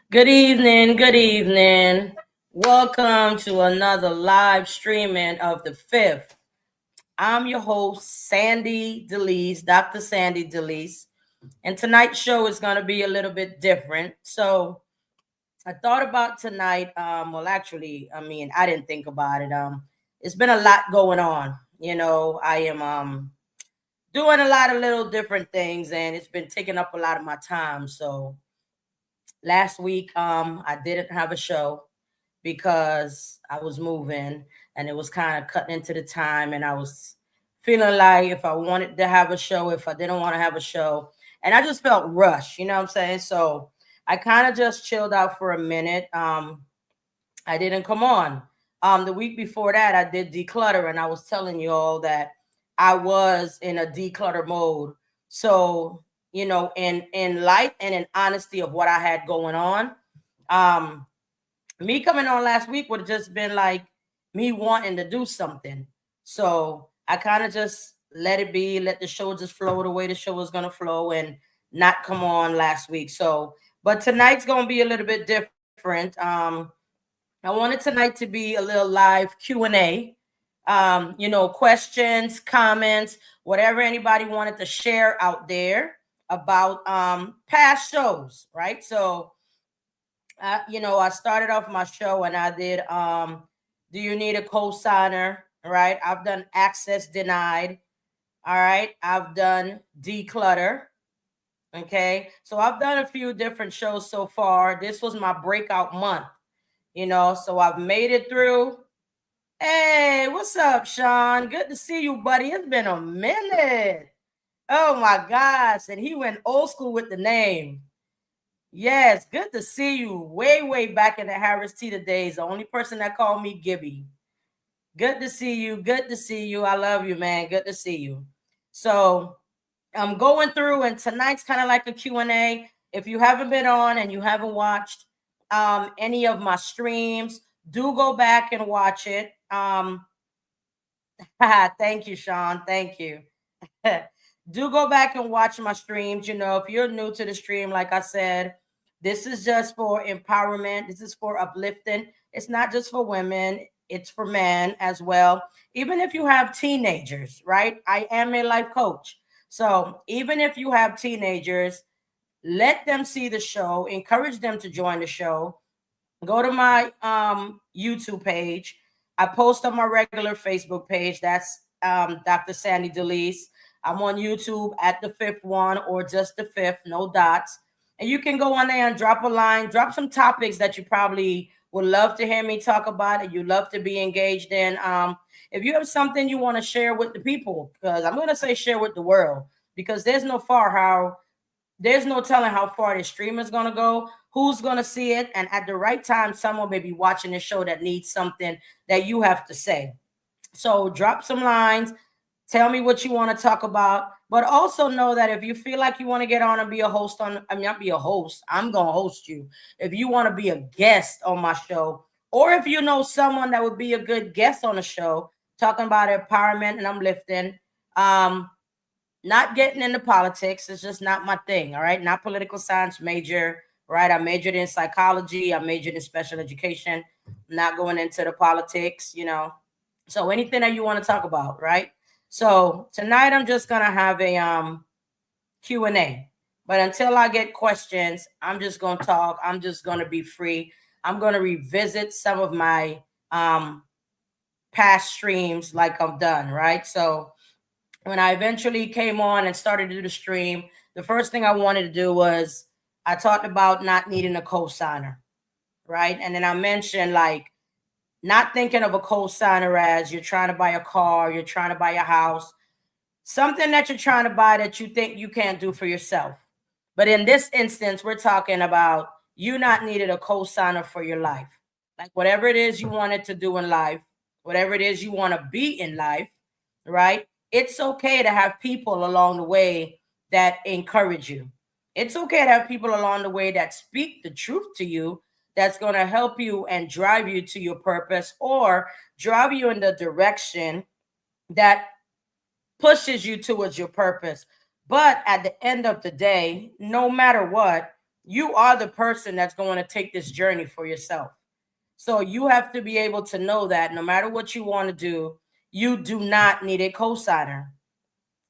Good evening, good evening. Welcome to another live streaming of daF.i.F. I'm your host, Sandee DeLeese, Dr. Sandee DeLeese. And tonight's show is going to be a little bit different. So I thought about tonight. I didn't think about it. It's been a lot going on. I am doing a lot of little different things, and it's been taking up a lot of my time. So last week, I didn't have a show because I was moving and it was kind of cutting into the time, and I was feeling like if I wanted to have a show, if I didn't want to have a show, and I just felt rushed, you know what I'm saying? So I kind of just chilled out for a minute. I didn't come on. The week before that, I did declutter, and I was telling you all that I was in a declutter mode. So, in light and in honesty of what I had going on, um, me coming on last week would have just been like me wanting to do something. So I kind of just let it be, let the show just flow the way the show was gonna flow, and not come on last week. So, but tonight's gonna be a little bit different. I wanted tonight to be a little live Q&A. Questions, comments, whatever anybody wanted to share out there about past shows, right? So I started off my show and I did do you need a cosigner? Right. I've done access denied. All right. I've done declutter. Okay. So I've done a few different shows so far. This was my breakout month, so I've made it through. Hey, what's up, Sean? Good to see you, buddy. It's been a minute. Oh my gosh. And he went old school with the name. Yes, good to see you. Way, way back in the Harris Teeter days. The only person that called me Gibby. Good to see you. Good to see you. I love you, man. Good to see you. So I'm going through, and tonight's kind of like a Q&A. If you haven't been on and you haven't watched any of my streams, do go back and watch it. Thank you, Sean. Thank you. Do go back and watch my streams. If you're new to the stream, like I said, this is just for empowerment. This is for uplifting. It's not just for women, it's for men as well. Even if you have teenagers, right? I am a life coach. So even if you have teenagers, let them see the show, encourage them to join the show. Go to my YouTube page. I post on my regular Facebook page. That's Dr. Sandee DeLeese. I'm on YouTube at the fifth one, or just daF.i.F, no dots. And you can go on there and drop a line, drop some topics that you probably would love to hear me talk about and you love to be engaged in. If you have something you want to share with the people, because I'm going to say share with the world, because there's no telling how far this stream is going to go, who's going to see it, and at the right time, someone may be watching the show that needs something that you have to say. So drop some lines, tell me what you want to talk about, but also know that if you feel like you want to get on and be a host not be a host, I'm going to host you. If you want to be a guest on my show, or if you know someone that would be a good guest on the show, talking about empowerment and I'm lifting, not getting into politics. It's just not my thing. All right. Not political science major. Right. I majored in psychology. I majored in special education. Not going into the politics. So anything that you want to talk about, right? So tonight I'm just gonna have a Q&A. But until I get questions, I'm just gonna talk. I'm just gonna be free. I'm gonna revisit some of my past streams like I've done, right? So when I eventually came on and started to do the stream, the first thing I wanted to do was I talked about not needing a cosigner, right? And then I mentioned like not thinking of a cosigner as you're trying to buy a car, you're trying to buy a house, something that you're trying to buy that you think you can't do for yourself. But in this instance, we're talking about you not needed a cosigner for your life. Like whatever it is you wanted to do in life, whatever it is you want to be in life, right? It's okay to have people along the way that encourage you. It's okay to have people along the way that speak the truth to you, that's going to help you and drive you to your purpose, or drive you in the direction that pushes you towards your purpose. But at the end of the day, no matter what, You are the person that's going to take this journey for yourself. So you have to be able to know that no matter what you want to do, you do not need a cosigner,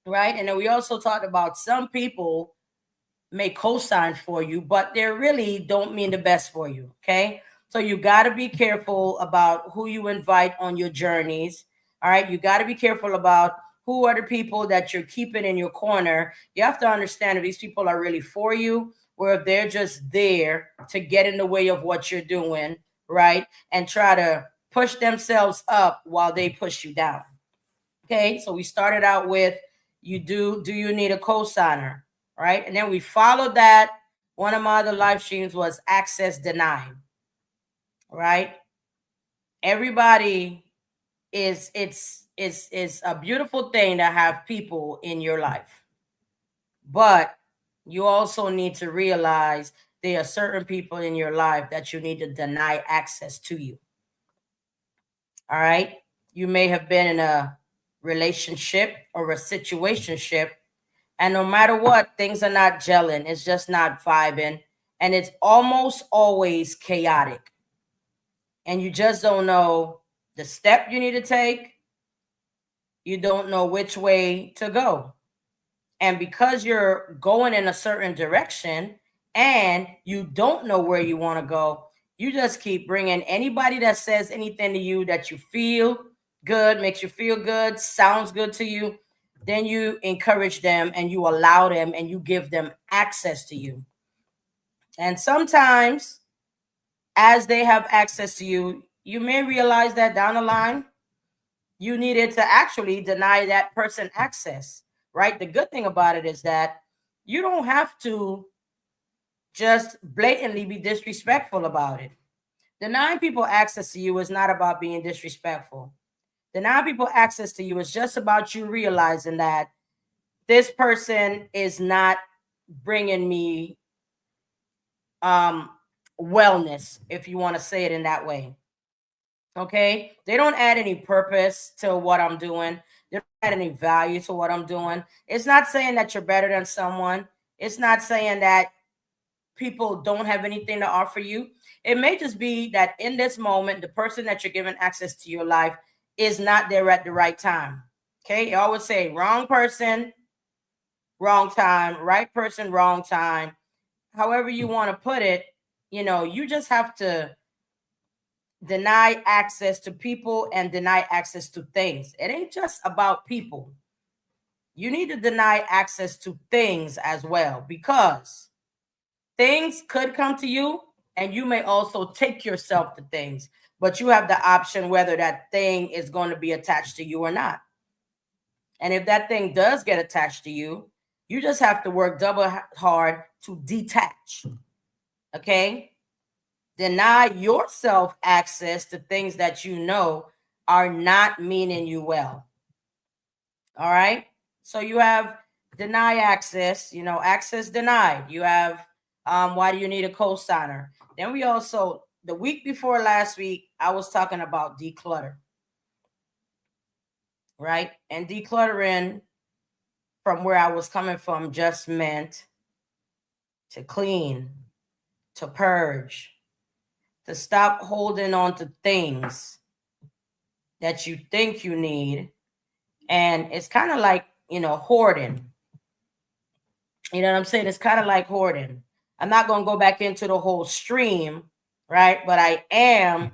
right? And then we also talked about some people may co-sign for you, but they really don't mean the best for you. Okay. So you got to be careful about who you invite on your journeys. All right. You got to be careful about who are the people that you're keeping in your corner. You have to understand if these people are really for you or if they're just there to get in the way of what you're doing, right? And try to push themselves up while they push you down. Okay. So we started out with do you need a co-signer? Right? And then we followed that. One of my other live streams was access denied. Right? Everybody it's a beautiful thing to have people in your life. But you also need to realize there are certain people in your life that you need to deny access to you. All right? You may have been in a relationship or a situationship, and no matter what, things are not gelling. It's just not vibing. And it's almost always chaotic. And you just don't know the step you need to take. You don't know which way to go. And because you're going in a certain direction and you don't know where you want to go, you just keep bringing anybody that says anything to you that you feel good, makes you feel good, sounds good to you. Then you encourage them and you allow them and you give them access to you. And sometimes, as they have access to you, you may realize that down the line, you needed to actually deny that person access, right? The good thing about it is that you don't have to just blatantly be disrespectful about it. Denying people access to you is not about being disrespectful. Denying people access to you is just about you realizing that this person is not bringing me um wellness, if you want to say it in that way. Okay, they don't add any purpose to what I'm doing. They don't add any value to what I'm doing. It's not saying that you're better than someone. It's not saying that people don't have anything to offer you. It may just be that in this moment, the person that you're giving access to your life is not there at the right time. Okay, I always say wrong person, wrong time, right person, wrong time. However you want to put it, you just have to deny access to people and deny access to things. It ain't just about people. You need to deny access to things as well, because things could come to you and you may also take yourself to things, but you have the option whether that thing is going to be attached to you or not. And if that thing does get attached to you, you just have to work double hard to detach. Okay? Deny yourself access to things that you know are not meaning you well. All right. So you have deny access, access denied. You have why do you need a co-signer? Then we also, the week before last week, I was talking about declutter. Right? And decluttering from where I was coming from just meant to clean, to purge, to stop holding on to things that you think you need. And it's kind of like, hoarding. You know what I'm saying? It's kind of like hoarding. I'm not going to go back into the whole stream, right? But I am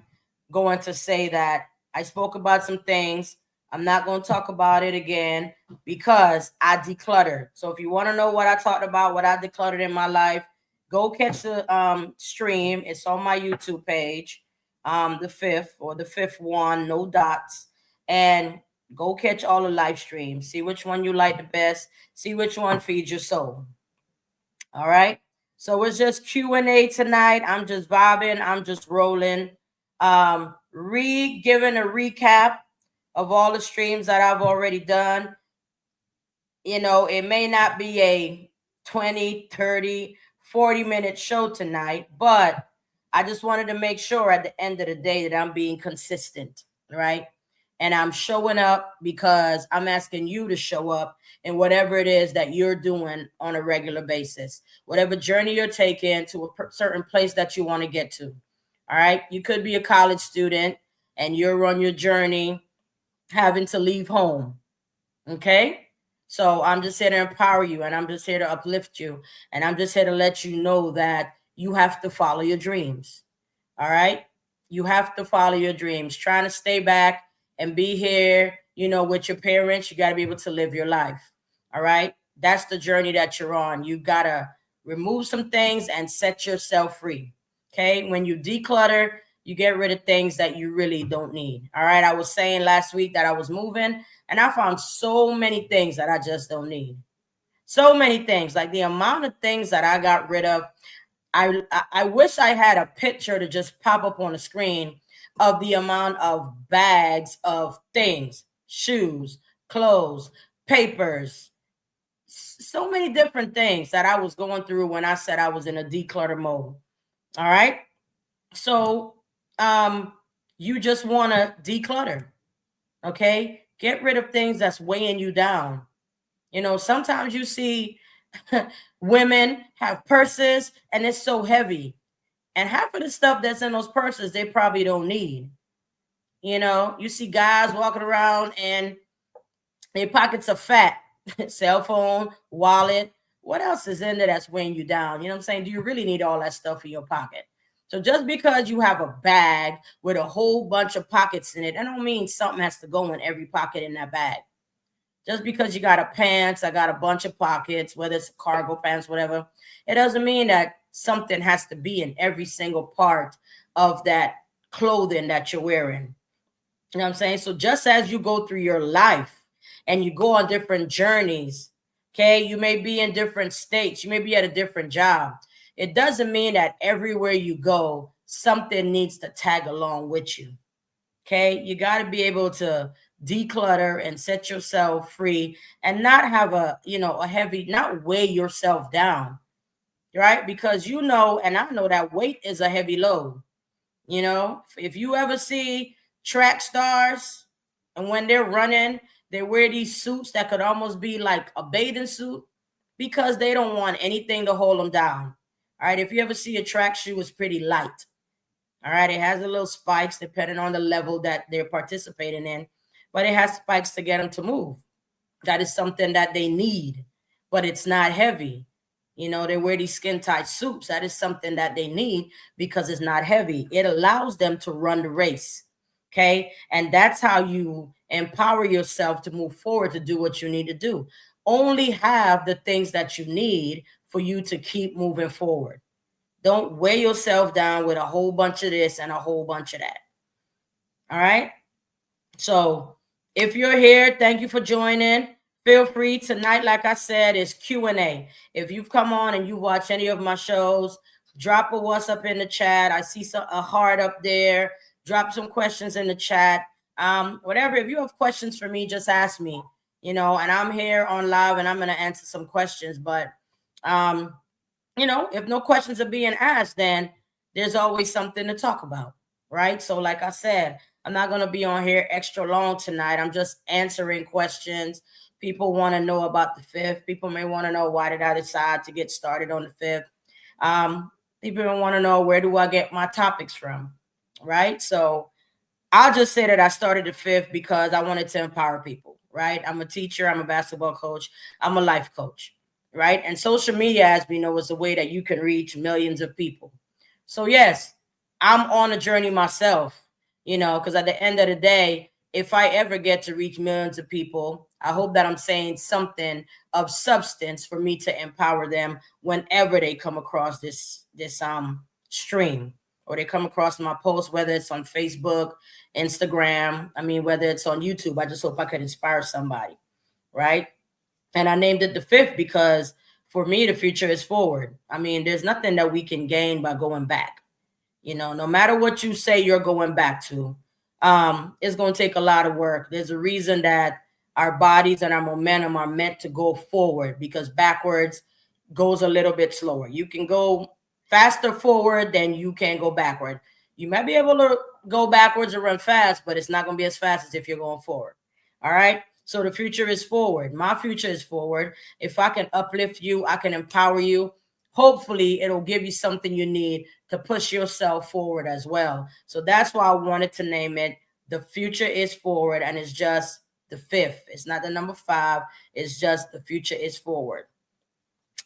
going to say that I spoke about some things. I'm not going to talk about it again because I decluttered. So if you want to know what I talked about, what I decluttered in my life, go catch the stream. It's on my YouTube page, the fifth one, no dots. And go catch all the live streams. See which one you like the best. See which one feeds your soul. All right. So it's just Q&A tonight. I'm just vibing. I'm just rolling. Giving a recap of all the streams that I've already done. It may not be a 20, 30, 40-minute show tonight, but I just wanted to make sure at the end of the day that I'm being consistent, right? And I'm showing up because I'm asking you to show up in whatever it is that you're doing on a regular basis, whatever journey you're taking to a certain place that you want to get to. All right. You could be a college student and you're on your journey having to leave home. Okay. So I'm just here to empower you and I'm just here to uplift you. And I'm just here to let you know that you have to follow your dreams. All right. You have to follow your dreams. Trying to stay back and be here, with your parents, you got to be able to live your life. All right. That's the journey that you're on. You got to remove some things and set yourself free. Okay. When you declutter, you get rid of things that you really don't need. All right. I was saying last week that I was moving and I found so many things that I just don't need. So many things, like the amount of things that I got rid of. I wish I had a picture to just pop up on the screen of the amount of bags of things, shoes, clothes, papers, so many different things that I was going through when I said I was in a declutter mode. All right. So you just want to declutter. Okay. Get rid of things that's weighing you down. Sometimes you see women have purses and it's so heavy. And half of the stuff that's in those purses, they probably don't need. You see guys walking around and their pockets are fat. Cell phone, wallet. What else is in there that's weighing you down? You know what I'm saying? Do you really need all that stuff in your pocket? So just because you have a bag with a whole bunch of pockets in it, I don't mean something has to go in every pocket in that bag. Just because you got a pants, I got a bunch of pockets, whether it's cargo pants, whatever, it doesn't mean that something has to be in every single part of that clothing that you're wearing. You know what I'm saying? So just as you go through your life and you go on different journeys, okay, you may be in different states, you may be at a different job. It doesn't mean that everywhere you go, something needs to tag along with you. Okay, you got to be able to declutter and set yourself free and not have a heavy, not weigh yourself down, right? Because and I know that weight is a heavy load. If you ever see track stars and when they're running, they wear these suits that could almost be like a bathing suit because they don't want anything to hold them down. All right, if you ever see a track shoe, it's pretty light. All right, it has a little spikes depending on the level that they're participating in, but it has spikes to get them to move. That is something that they need, but it's not heavy. They wear these skin tight suits. That is something that they need because it's not heavy. It allows them to run the race. Okay. And that's how you empower yourself to move forward to do what you need to do. Only have the things that you need for you to keep moving forward. Don't weigh yourself down with a whole bunch of this and a whole bunch of that. All right. So if you're here, thank you for joining. Feel free tonight, like I said, is Q&A. If you've come on and you watch any of my shows, drop a what's up in the chat. I see a heart up there. Drop some questions in the chat. Whatever. If you have questions for me, just ask me. And I'm here on live and I'm going to answer some questions. But if no questions are being asked, then there's always something to talk about, right? So like I said, I'm not going to be on here extra long tonight. I'm just answering questions. People want to know about the 5th. People may want to know, why did I decide to get started on the 5th? People want to know, where do I get my topics from, right? So I'll just say that I started the 5th because I wanted to empower people, right? I'm a teacher. I'm a basketball coach. I'm a life coach, right? And social media, as we know, is a way that you can reach millions of people. So yes, I'm on a journey myself, because at the end of the day, if I ever get to reach millions of people, I hope that I'm saying something of substance for me to empower them whenever they come across this stream, or they come across my post, whether it's on Facebook, Instagram, whether it's on YouTube. I just hope I could inspire somebody, right? And I named it the 5th because for me, the future is forward. There's nothing that we can gain by going back. No matter what you say you're going back to, it's going to take a lot of work. There's a reason that our bodies and our momentum are meant to go forward, because backwards goes a little bit slower. You can go faster forward than you can go backward. You might be able to go backwards or run fast, but it's not going to be as fast as if you're going forward. All right. So the future is forward. My future is forward. If I can uplift you, I can empower you. Hopefully, it'll give you something you need to push yourself forward as well. So that's why I wanted to name it The Future is Forward, and it's just the fifth. It's not the number 5. It's just The Future is Forward.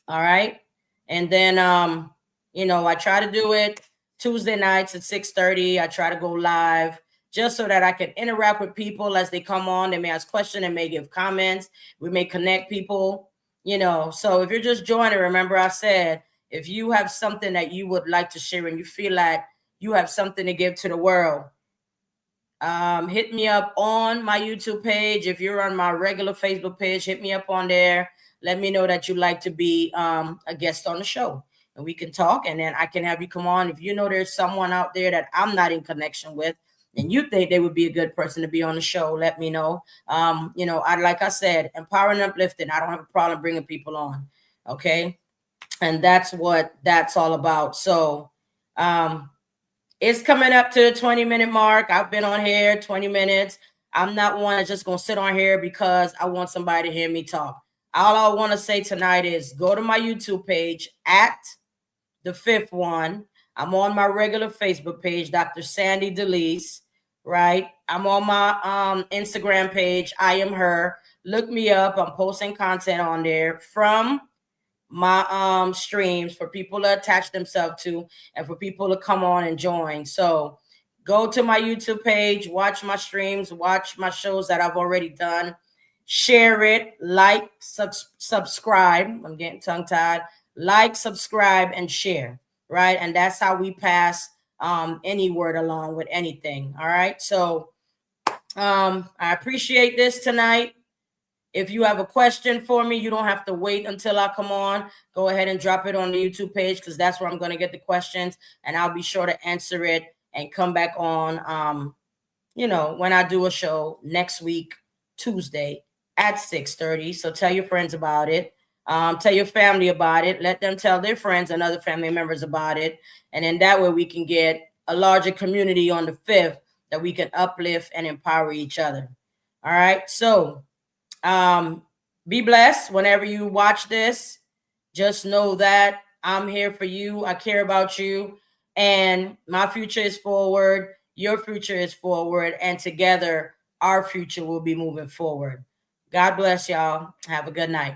All right. And then I try to do it Tuesday nights at 6:30. I try to go live just so that I can interact with people as they come on. They may ask questions and may give comments. We may connect people, So if you're just joining, remember I said, if you have something that you would like to share and you feel like you have something to give to the world, hit me up on my YouTube page. If you're on my regular Facebook page, hit me up on there. Let me know that you'd like to be a guest on the show, and we can talk, and then I can have you come on. If you know there's someone out there that I'm not in connection with and you think they would be a good person to be on the show, let me know. Like I said, empowering and uplifting. I don't have a problem bringing people on. Okay. And that's what that's all about. So, it's coming up to the 20-minute mark. I've been on here 20 minutes. I'm not one that's just going to sit on here because I want somebody to hear me talk. All I want to say tonight is go to my YouTube page at the fifth one. I'm on my regular Facebook page, Dr. Sandee DeLise, right? I'm on my Instagram page, I Am Her. Look me up. I'm posting content on there from my streams for people to attach themselves to and for people to come on and join. So go to my YouTube page, watch my streams, watch my shows that I've already done, share it, like, subscribe. I'm getting tongue tied. Like, subscribe, and share, right? And that's how we pass any word along with anything. All right. So I appreciate this tonight. If you have a question for me, you don't have to wait until I come on. Go ahead and drop it on the YouTube page because that's where I'm going to get the questions, and I'll be sure to answer it and come back on, when I do a show next week, Tuesday at 6:30. So tell your friends about it. Tell your family about it. Let them tell their friends and other family members about it. And then that way we can get a larger community on the 5th that we can uplift and empower each other. All right. So, be blessed whenever you watch this. Just know that I'm here for you. I care about you, and my future is forward. Your future is forward, and together our future will be moving forward. God bless y'all. Have a good night.